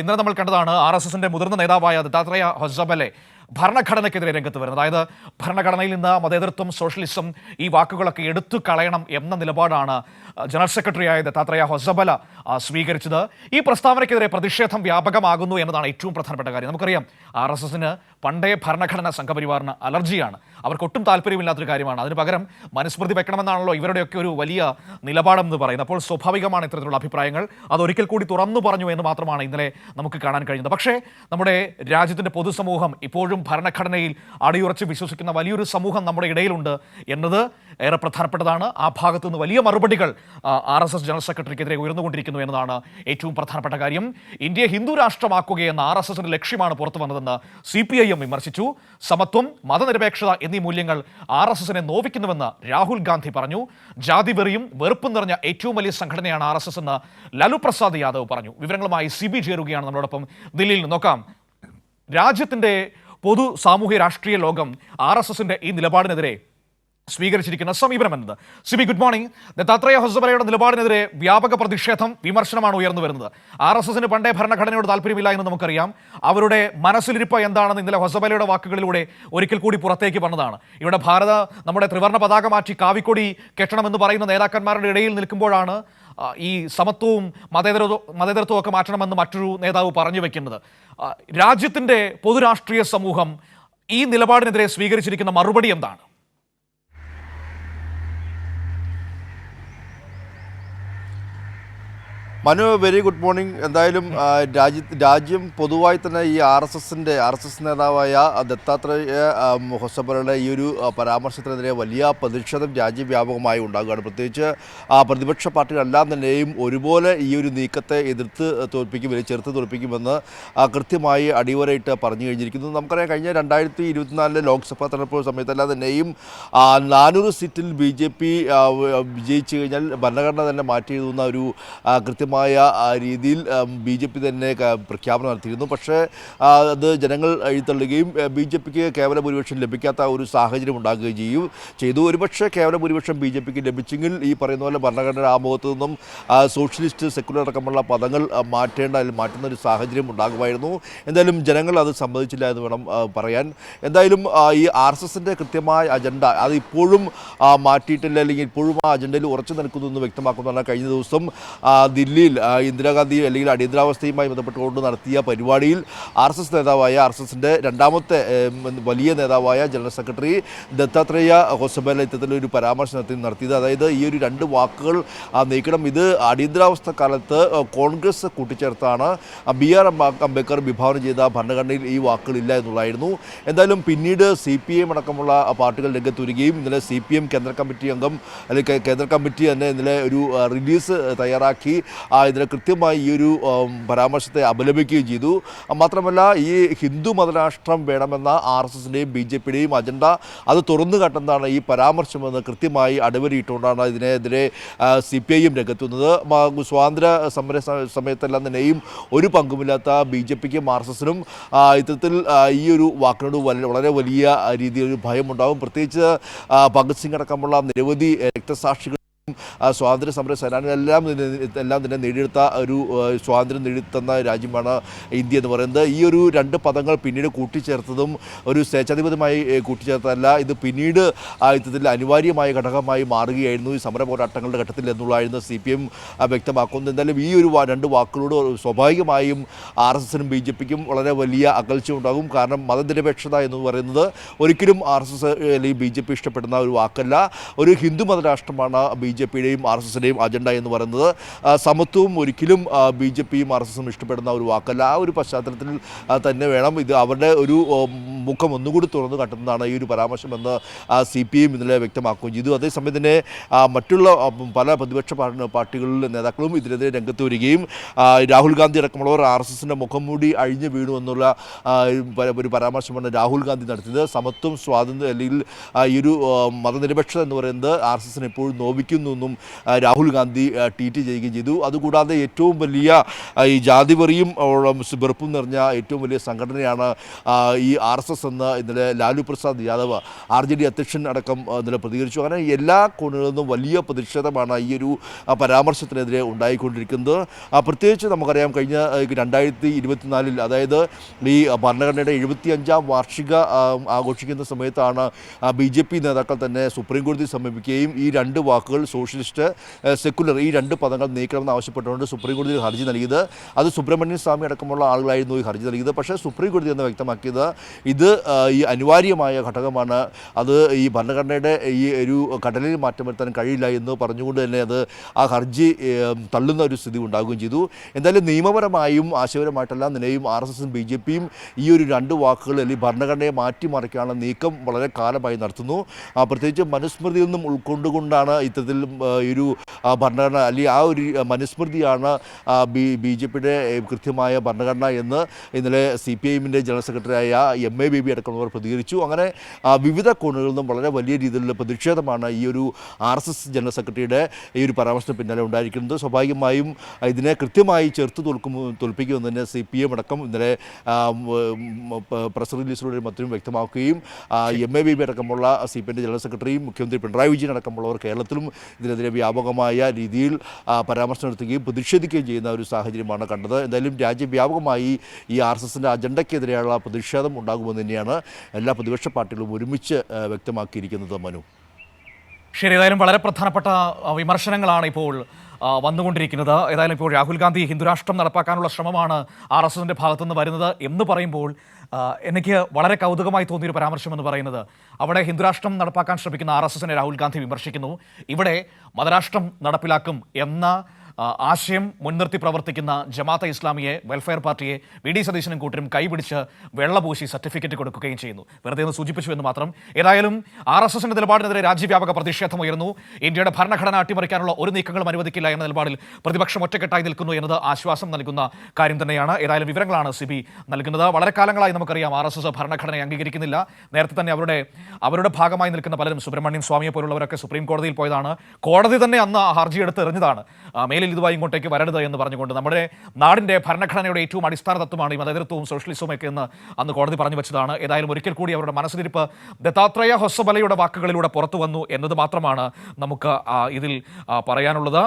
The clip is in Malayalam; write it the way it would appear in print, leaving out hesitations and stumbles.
ഇന്നലെ നമ്മൾ കണ്ടതാണ് RSSന്റെ മുതിർന്ന നേതാവായ ദത്താത്രേയ ഹൊസബലെ ഭരണഘടനയ്ക്കെതിരെ രംഗത്ത് വരുന്നത്. അതായത് ഭരണഘടനയിൽ നിന്ന് മതേതരത്വം, സോഷ്യലിസം ഈ വാക്കുകളൊക്കെ എടുത്തു കളയണം എന്ന നിലപാടാണ് ജനറൽ സെക്രട്ടറിയായ ദത്താത്രേയ ഹൊസബല സ്വീകരിച്ചത്. ഈ പ്രസ്താവനയ്ക്കെതിരെ പ്രതിഷേധം വ്യാപകമാകുന്നു എന്നതാണ് ഏറ്റവും പ്രധാനപ്പെട്ട കാര്യം. നമുക്കറിയാം RSSന് പണ്ടേ ഭരണഘടന സംഘപരിവാറിന് അലർജിയാണ്. അവർക്കൊട്ടും താല്പര്യമില്ലാത്തൊരു കാര്യമാണ്. അതിന് പകരം മനുസ്മൃതി വെക്കണമെന്നാണല്ലോ ഇവരുടെയൊക്കെ ഒരു വലിയ നിലപാടെന്ന് പറയുന്നത്. അപ്പോൾ സ്വാഭാവികമാണ് ഇത്തരത്തിലുള്ള അഭിപ്രായങ്ങൾ. അതൊരിക്കൽ കൂടി തുറന്നു പറഞ്ഞു എന്ന് മാത്രമാണ് ഇന്നലെ നമുക്ക് കാണാൻ കഴിയുന്നത്. പക്ഷേ നമ്മുടെ രാജ്യത്തിൻ്റെ പൊതുസമൂഹം ഇപ്പോഴും ഭരണഘടനയിൽ അടിയുറച്ച് വിശ്വസിക്കുന്ന വലിയൊരു സമൂഹം നമ്മുടെ ഇടയിലുണ്ട് എന്നത് ഏറെ പ്രധാനപ്പെട്ടതാണ്. ആ ഭാഗത്തു നിന്ന് വലിയ മറുപടികൾ RSS ജനറൽ സെക്രട്ടറിക്കെതിരെ ഉയർന്നുകൊണ്ടിരിക്കുന്നു എന്നതാണ് ഏറ്റവും പ്രധാനപ്പെട്ട കാര്യം. ഇന്ത്യയെ ഹിന്ദു രാഷ്ട്രമാക്കുകയെന്ന RSSന്റെ ലക്ഷ്യമാണ് പുറത്തു വന്നതെന്ന് CPIM വിമർശിച്ചു. സമത്വം, മതനിരപേക്ഷത എന്നീ മൂല്യങ്ങൾ RSSനെ നോവിക്കുന്നുവെന്ന് രാഹുൽ ഗാന്ധി പറഞ്ഞു. ജാതിവെറിയും വെറുപ്പും നിറഞ്ഞ ഏറ്റവും വലിയ സംഘടനയാണ് RSS എന്ന് ലാലു പ്രസാദ് യാദവ് പറഞ്ഞു. വിവരങ്ങളുമായി CB ചേരുകയാണ് നമ്മളോടൊപ്പം ദില്ലിയിൽ നിന്ന്. നോക്കാം, രാജ്യത്തിൻ്റെ പൊതു സാമൂഹ്യ രാഷ്ട്രീയ ലോകം RSSന്റെ ഈ നിലപാടിനെതിരെ സ്വീകരിച്ചിരിക്കുന്ന സമീപനം എന്നത്. Sibi, good morning. ദത്താത്രേയ ഹൊസബലയുടെ നിലപാടിനെതിരെ വ്യാപക പ്രതിഷേധം, വിമർശനമാണ് ഉയർന്നു വരുന്നത്. RSSന് പണ്ടേ ഭരണഘടനയോട് താല്പര്യമില്ല എന്ന് നമുക്കറിയാം. അവരുടെ മനസ്സിലിരിപ്പ് എന്താണെന്ന് ഇന്നലെ ഹൊസബലയുടെ വാക്കുകളിലൂടെ ഒരിക്കൽ കൂടി പുറത്തേക്ക് വന്നതാണ്. ഇവിടെ നമ്മുടെ ത്രിവർണ്ണ പതാക മാറ്റി കാവിക്കൊടി കെട്ടണമെന്ന് പറയുന്ന നേതാക്കന്മാരുടെ ഇടയിൽ നിൽക്കുമ്പോഴാണ് ഈ സമത്വവും മതേതരത്വവും ഒക്കെ മാറ്റണമെന്ന് മറ്റൊരു നേതാവ് പറഞ്ഞു വെക്കുന്നത്. രാജ്യത്തിൻ്റെ പൊതുരാഷ്ട്രീയ സമൂഹം ഈ നിലപാടിനെതിരെ സ്വീകരിച്ചിരിക്കുന്ന മറുപടി എന്താണ്? Manu, very good morning. എന്തായാലും രാജ്യം പൊതുവായി തന്നെ ഈ RSS നേതാവായ ദത്താത്രേയ ഹൊസബലയുടെ ഈ ഒരു പരാമർശത്തിനെതിരെ വലിയ പ്രതിഷേധം രാജ്യവ്യാപകമായി ഉണ്ടാകുകയാണ്. പ്രത്യേകിച്ച് പ്രതിപക്ഷ പാർട്ടികളെല്ലാം തന്നെയും ഒരുപോലെ ഈ ഒരു നീക്കത്തെ എതിർത്ത് തോൽപ്പിക്കും, ചെറുത്ത് തോൽപ്പിക്കുമെന്ന് കൃത്യമായി അടിവരയിട്ട് പറഞ്ഞു കഴിഞ്ഞിരിക്കുന്നു. നമുക്കറിയാം, കഴിഞ്ഞ 2024 ലോക്സഭാ തെരഞ്ഞെടുപ്പ് സമയത്തെല്ലാം തന്നെയും 400 സീറ്റിൽ BJP വിജയിച്ചു കഴിഞ്ഞാൽ ഭരണഘടന തന്നെ മാറ്റി എഴുതുന്ന ഒരു കൃത്യമായ രീതിയിൽ BJP തന്നെ പ്രഖ്യാപനം നടത്തിയിരുന്നു. പക്ഷേ അത് ജനങ്ങൾ എഴുത്തള്ളുകയും BJPക്ക് കേവല ഭൂരിപക്ഷം ലഭിക്കാത്ത ഒരു സാഹചര്യം ഉണ്ടാകുകയും ചെയ്തു. ഒരുപക്ഷെ കേവല ഭൂരിപക്ഷം BJPക്ക് ലഭിച്ചെങ്കിൽ ഈ പറയുന്ന പോലെ ഭരണഘടന ആമുഖത്തു നിന്നും സോഷ്യലിസ്റ്റ്, സെക്കുലർ അടക്കമുള്ള പദങ്ങൾ മാറ്റുന്ന ഒരു സാഹചര്യം ഉണ്ടാകുമായിരുന്നു. എന്തായാലും ജനങ്ങൾ അത് സമ്മതിച്ചില്ല എന്ന് വേണം പറയാൻ. എന്തായാലും ഈ RSSന്റെ കൃത്യമായ അജണ്ട അത് ഇപ്പോഴും മാറ്റിയിട്ടില്ല, അല്ലെങ്കിൽ ഇപ്പോഴും ആ അജണ്ടയിൽ ഉറച്ചു നിൽക്കുന്നു എന്ന് വ്യക്തമാക്കുന്നതാണ്. കഴിഞ്ഞ ദിവസം ദില്ലിയിൽ ഇന്ദിരാഗാന്ധി അല്ലെങ്കിൽ അടിയന്തരാവസ്ഥയുമായി ബന്ധപ്പെട്ടുകൊണ്ട് നടത്തിയ പരിപാടിയിൽ RSS നേതാവായ RSSന്റെ രണ്ടാമത്തെ വലിയ നേതാവായ ജനറൽ സെക്രട്ടറി ദത്താത്രേയ ഹൊസബല ഇത്തരത്തിലൊരു പരാമർശം നടത്തിയത്. അതായത് ഈ ഒരു രണ്ട് വാക്കുകൾ നീക്കണം. ഇത് അടിയന്തരാവസ്ഥ കാലത്ത് കോൺഗ്രസ് കൂട്ടിച്ചേർത്താണ് BR അംബേദ്കർ വിഭാവനം ചെയ്ത ഭരണഘടനയിൽ ഈ വാക്കുകളില്ല എന്നുള്ളതായിരുന്നു. എന്തായാലും പിന്നീട് CPIM അടക്കമുള്ള പാർട്ടികൾ രംഗത്തുവരികയും ഇന്നലെ CPIM കേന്ദ്ര കമ്മിറ്റി അംഗം അല്ലെങ്കിൽ കേന്ദ്ര കമ്മിറ്റി തന്നെ ഇന്നലെ ഒരു റിലീസ് തയ്യാറാക്കി ഇതിനെ കൃത്യമായി ഈ ഒരു പരാമർശത്തെ അപലപിക്കുകയും ചെയ്തു. മാത്രമല്ല, ഈ ഹിന്ദു മതരാഷ്ട്രം വേണമെന്ന RSSന്റെയും BJPയുടെയും അജണ്ട അത് തുറന്നു കാട്ടുന്നതാണ് ഈ പരാമർശമെന്ന് കൃത്യമായി അടിവരയിട്ടുകൊണ്ടാണ് ഇതിനെതിരെ CPIM രംഗത്തുന്നത്. സ്വാതന്ത്ര്യ സമര സമയത്തെല്ലാം തന്നെയും ഒരു പങ്കുമില്ലാത്ത BJPക്കും RSSനും ഇത്തരത്തിൽ ഈ ഒരു വാക്കിനോട് വളരെ വലിയ രീതിയിലൊരു ഭയമുണ്ടാകും. പ്രത്യേകിച്ച് ഭഗത് സിംഗ് അടക്കമുള്ള നിരവധി രക്തസാക്ഷികൾ സ്വാതന്ത്ര്യ സമര സേനാനികളെല്ലാം തന്നെ നേടിയെടുത്ത ഒരു സ്വാതന്ത്ര്യം നേടിത്തന്ന രാജ്യമാണ് ഇന്ത്യ എന്ന് പറയുന്നത്. ഈ ഒരു രണ്ട് പദങ്ങൾ പിന്നീട് കൂട്ടിച്ചേർത്തതും ഒരു സ്വേച്ഛാധിപത്യമായി കൂട്ടിച്ചേർത്തതല്ല, ഇത് പിന്നീട് ഇത്തരത്തിൽ അനിവാര്യമായ ഘടകമായി മാറുകയായിരുന്നു ഈ സമര പോരാട്ടങ്ങളുടെ ഘട്ടത്തിൽ എന്നുള്ളതായിരുന്നു CPIM വ്യക്തമാക്കുന്നത്. എന്തായാലും ഈ ഒരു രണ്ട് വാക്കുകളോട് സ്വാഭാവികമായും RSSനും BJPക്കും വളരെ വലിയ അകൽച്ച ഉണ്ടാകും. കാരണം മതനിരപേക്ഷത എന്ന് പറയുന്നത് ഒരിക്കലും RSS അല്ലെങ്കിൽ BJP ഇഷ്ടപ്പെടുന്ന ഒരു വാക്കല്ല. ഒരു ഹിന്ദു മതരാഷ്ട്രമാണ് BJPയുടെയും RSSന്റെയും അജണ്ട എന്ന് പറയുന്നത്. സമത്വവും ഒരിക്കലും BJPയും RSSും ഇഷ്ടപ്പെടുന്ന ഒരു വാക്കല്ല. ആ ഒരു പശ്ചാത്തലത്തിൽ തന്നെ വേണം ഇത് അവരുടെ ഒരു മുഖം ഒന്നുകൂടി തുറന്നു കാട്ടുന്നതാണ് ഈ ഒരു പരാമർശമെന്ന് CPIM ഇന്നലെ വ്യക്തമാക്കുകയും ചെയ്തു. അതേസമയം തന്നെ മറ്റുള്ള പല പ്രതിപക്ഷ പാർട്ടികളിലെ നേതാക്കളും ഇതിനെതിരെ രംഗത്ത് വരികയും രാഹുൽ ഗാന്ധി അടക്കമുള്ളവർ RSSന്റെ മുഖം മൂടി അഴിഞ്ഞു വീണു എന്നുള്ള ഒരു പരാമർശമാണ് രാഹുൽ ഗാന്ധി നടത്തിയത്. സമത്വം, സ്വാതന്ത്ര്യം അല്ലെങ്കിൽ ഈ ഒരു മതനിരപേക്ഷത എന്ന് പറയുന്നത് RSSനെ എപ്പോഴും നോവിക്കുന്നു എന്നും രാഹുൽ ഗാന്ധി ട്വീറ്റ് ചെയ്യുകയും ചെയ്തു. അതുകൂടാതെ ഏറ്റവും വലിയ ഈ ജാതിപെറിയും വെറുപ്പും നിറഞ്ഞ ഏറ്റവും വലിയ സംഘടനയാണ് ഈ RSS എന്ന് ഇന്നലെ ലാലു പ്രസാദ് യാദവ് RJD അധ്യക്ഷൻ അടക്കം ഇന്നലെ പ്രതികരിച്ചു. അങ്ങനെ എല്ലാ കോണുകളിൽ നിന്നും വലിയ പ്രതിഷേധമാണ് ഈ ഒരു പരാമർശത്തിനെതിരെ ഉണ്ടായിക്കൊണ്ടിരിക്കുന്നത്. പ്രത്യേകിച്ച് നമുക്കറിയാം കഴിഞ്ഞ 2024 അതായത് ഈ ഭരണഘടനയുടെ 75ാം വാർഷിക ആഘോഷിക്കുന്ന സമയത്താണ് BJP നേതാക്കൾ തന്നെ സുപ്രീം കോടതി സമീപിക്കുകയും ഈ രണ്ട് വാക്കുകൾ സോഷ്യലിസ്റ്റ് സെക്കുലർ ഈ രണ്ട് പദങ്ങൾ നീക്കണമെന്ന് ആവശ്യപ്പെട്ടുകൊണ്ട് സുപ്രീം കോടതിയിൽ ഹർജി നൽകിയത്. അത് സുബ്രഹ്മണ്യൻ സ്വാമി അടക്കമുള്ള ആളുകളായിരുന്നു ഈ ഹർജി നൽകിയത്. പക്ഷേ സുപ്രീം കോടതി എന്ന് വ്യക്തമാക്കിയത് ഇത് ഈ അനിവാര്യമായ ഘടകമാണ്, അത് ഈ ഭരണഘടനയുടെ ഈ ഒരു ഘടനയിൽ മാറ്റം വരുത്താൻ കഴിയില്ല എന്ന് പറഞ്ഞുകൊണ്ട് തന്നെ അത് ആ ഹർജി തള്ളുന്ന ഒരു സ്ഥിതി ഉണ്ടാകുകയും ചെയ്തു. എന്തായാലും നിയമപരമായും ആശയപരമായിട്ടെല്ലാം നിലയും RSSും BJPയും ഈ ഒരു രണ്ട് വാക്കുകൾ അല്ലെങ്കിൽ ഭരണഘടനയെ മാറ്റിമറിക്കാനുള്ള നീക്കം വളരെ കാലമായി നടത്തുന്നു. പ്രത്യേകിച്ച് മനുസ്മൃതിയിൽ നിന്നും ഉൾക്കൊണ്ടുകൊണ്ടാണ് ഇത്തരത്തിൽ ഒരു ഭരണഘടന അല്ലെങ്കിൽ ആ ഒരു മനുസ്മൃതിയാണ് BJPയുടെ കൃത്യമായ ഭരണഘടന എന്ന് ഇന്നലെ CPIഎമ്മിൻ്റെ ജനറൽ സെക്രട്ടറിയായ MA ബേബി അടക്കമുള്ളവർ പ്രതികരിച്ചു. അങ്ങനെ വിവിധ കോണുകളിൽ നിന്നും വളരെ വലിയ രീതിയിലുള്ള പ്രതിഷേധമാണ് ഈ ഒരു RSS ജനറൽ സെക്രട്ടറിയുടെ ഈ ഒരു പരാമർശത്തിന് പിന്നാലെ ഉണ്ടായിരിക്കുന്നത്. സ്വാഭാവികമായും ഇതിനെ കൃത്യമായി ചെറുത്ത് തോൽപ്പിക്കുമെന്ന് തന്നെ CPM അടക്കം ഇന്നലെ പ്രസ് റിലീസിലൂടെ മറ്റും വ്യക്തമാക്കുകയും MA ബേബി അടക്കമുള്ള CPIൻ്റെ ജനറൽ സെക്രട്ടറിയും മുഖ്യമന്ത്രി പിണറായി വിജയൻ അടക്കമുള്ളവർ കേരളത്തിലും ഇതിനെതിരെ വ്യാപകമായ രീതിയിൽ പരാമർശം നടത്തുകയും പ്രതിഷേധിക്കുകയും ചെയ്യുന്ന ഒരു സാഹചര്യമാണ് കണ്ടത്. എന്തായാലും രാജ്യവ്യാപകമായി ഈ RSSൻ്റെ അജണ്ടയ്ക്കെതിരെയുള്ള പ്രതിഷേധം ഉണ്ടാകുമെന്ന് തന്നെയാണ് എല്ലാ പ്രതിപക്ഷ പാർട്ടികളും ഒരുമിച്ച് വ്യക്തമാക്കിയിരിക്കുന്നത്. മനു, ശരി, ഏതായാലും വളരെ പ്രധാനപ്പെട്ട വിമർശനങ്ങളാണ് ഇപ്പോൾ വന്നുകൊണ്ടിരിക്കുന്നത്. ഏതായാലും ഇപ്പോൾ രാഹുൽ ഗാന്ധി ഹിന്ദുരാഷ്ട്രം നടപ്പാക്കാനുള്ള ശ്രമമാണ് RSSൻ്റെ ഭാഗത്തുനിന്ന് വരുന്നത് എന്ന് പറയുമ്പോൾ എനിക്ക് വളരെ കൗതുകമായി തോന്നിയൊരു പരാമർശം എന്ന് പറയുന്നത്, അവിടെ ഹിന്ദുരാഷ്ട്രം നടപ്പാക്കാൻ ശ്രമിക്കുന്ന RSSനെ രാഹുൽ ഗാന്ധി വിമർശിക്കുന്നു, ഇവിടെ മതരാഷ്ട്രം നടപ്പിലാക്കും എന്ന ആശയം മുൻനിർത്തി പ്രവർത്തിക്കുന്ന ജമാഅത്തെ ഇസ്ലാമിയെ, വെൽഫെയർ പാർട്ടിയെ VD സതീശനും കൂട്ടരും കൈപിടിച്ച് വെള്ളപൂശി സർട്ടിഫിക്കറ്റ് കൊടുക്കുകയും ചെയ്യുന്നു. വെറുതെ ഒന്ന് സൂചിപ്പിച്ചു എന്ന് മാത്രം. ഏതായാലും RSSന്റെ നിലപാടിനെതിരെ രാജ്യവ്യാപക പ്രതിഷേധം ഉയർന്നു. ഇന്ത്യയുടെ ഭരണഘടന അട്ടിമറിക്കാനുള്ള ഒരു നീക്കങ്ങളും അനുവദിക്കില്ല എന്ന നിലപാടിൽ പ്രതിപക്ഷം ഒറ്റക്കെട്ടായി നിൽക്കുന്നു എന്നത് ആശ്വാസം നൽകുന്ന കാര്യം തന്നെയാണ്. ഏതായാലും വിവരങ്ങളാണ് സിബി നൽകുന്നത്. വളരെ കാലങ്ങളായി നമുക്കറിയാം RSS ഭരണഘടനയെ അംഗീകരിക്കുന്നില്ല. നേരത്തെ തന്നെ അവരുടെ ഭാഗമായി നിൽക്കുന്ന പലരും, സുബ്രഹ്മണ്യൻ സ്വാമിയെ പോലുള്ളവരൊക്കെ സുപ്രീം കോടതിയിൽ പോയതാണ്. കോടതി തന്നെ അന്ന് ഹർജി എടുത്ത് എറിഞ്ഞതാണ്. മേലിൽ ഇതുമായി ഇങ്ങോട്ടേക്ക് വരരുത് എന്ന് പറഞ്ഞുകൊണ്ട്. നമ്മുടെ നാടിൻ്റെ ഭരണഘടനയുടെ ഏറ്റവും അടിസ്ഥാന തത്വമാണ് ഈ മതേതരത്വവും സോഷ്യലിസവും ഒക്കെ എന്ന് അന്ന് കോടതി പറഞ്ഞു വെച്ചതാണ്. ഏതായാലും ഒരിക്കൽ കൂടി അവരുടെ മനസ്സിലിരിപ്പ് ദത്താത്രേയ ഹൊസബലയുടെ വാക്കുകളിലൂടെ പുറത്തു വന്നു എന്നത് മാത്രമാണ് നമുക്ക് ഇതിൽ പറയാനുള്ളത്.